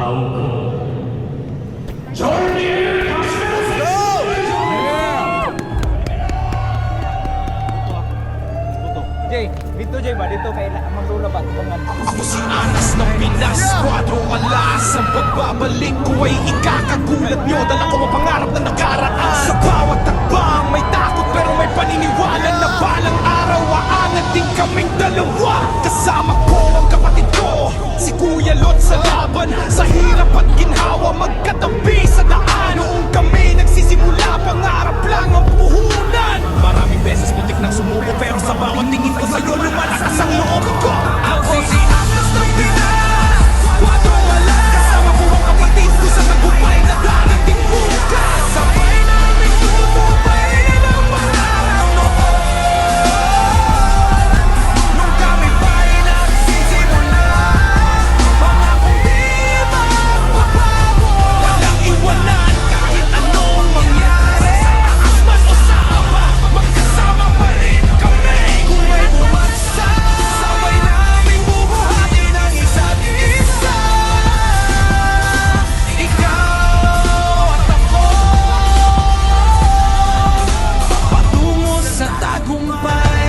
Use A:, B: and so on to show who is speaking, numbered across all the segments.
A: Jay, dito Jay ba? Dito kay Manglula ba?
B: Ako si Anas ng Pinas, kwadro alas. Ang pagbabalik ko ay ikakagulat nyo. Dala ko ang pangarap na nakaraan. Sa bawat takbang may takot pero may paniniwala na balang araw aangat din kaming dalawa. Kasama ko ang kapatid ko, si Kuya Lot sa laban. Sa hirap at ginhawa magkatabi sa daan. Noong kami nagsisimula, pangarap lang ang puhunan. Maraming beses muntik nang sumuko pero sa bawat tingin ko sa'yo lumalakas ang loob ko. Ako si Anas ng Pinas, kwadro alas. Kasama ko ang kapatid ko sa tagumpay na darating bukas. Sabay namin tutupayin ang pangarap noon. Nung kami pa'y nagsisimula, pangakong di magbabago. Walang iwanan kahit anong mangyari. Man o sa aba, magkasama pa rin kami. Kung may bumagsak, sabay namin bubuhatin ang isa't isa. Ikaw at ako, patungo sa tagumpay.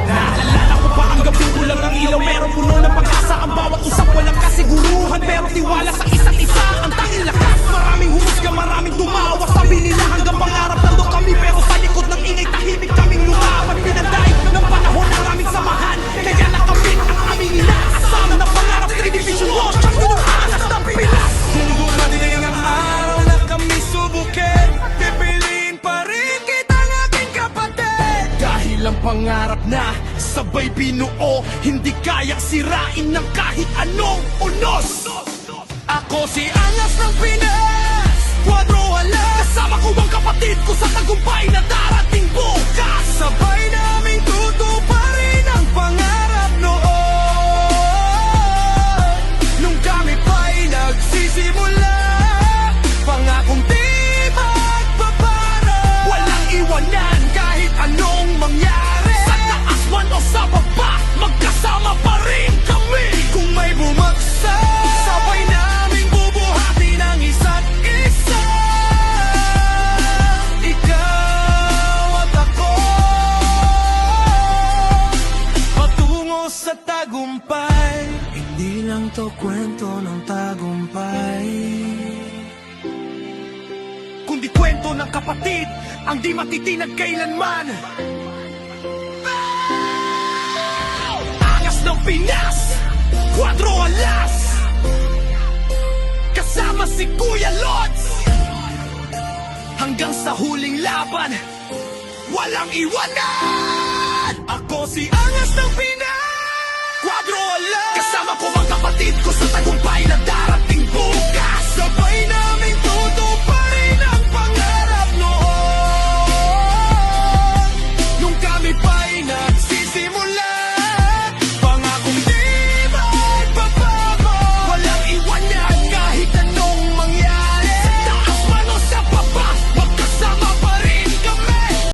B: Naalala ko pa ang gabi ko lang ng ilaw. Merong puno ng pag-asa ang bawat usap. Walang kasiguruhan pero tiwala sa isa't isa. Ang tanging lakas, maraming humusga, maraming tumawa. Sabi nila hanggang pangarap nando kami, pero sa likod ng ingay tahimik kaming lumaban. Pinanday ng panahon ng aming samahan, kaya nakamit ang aming inaasam na pangarap. 3 Division Lost, champion ng Anas ng Pinas. Kung dumating ang araw na kami subukin, pipiliin pa rin kitang aking kapatid. Dahil ang pangarap na sabay binuo, hindi kayang sirain ng kahit anong unos. Ako si Anas ng Pinas, kwadro alas. Kasama ko ang kapatid ko sa tagumpay na darating bukas. Sabay naming tutuparin ang pangarap noon. Nung kami pa'y nagsisimula, pangakong di magbabago. Walang iwanan kahit anong mangyari. Sa taas man o sa baba, magkasama pa rin kami. Kung may bumagsak, sabay naming bubuhatin ang isa't isa. Ikaw at ako, patungo sa tagumpay. Hindi lang to kwento ng tagumpay, kundi kwento ng kapatid, ang di matitinag kailanman. Angas ng Pinas, kwadro alas. Kasama si Kuya Lods, hanggang sa huling laban, walang iwanan. Ako si Angas ng Pinas, kwadro alas. Kasama ko ang kapatid ko sa tagumpay.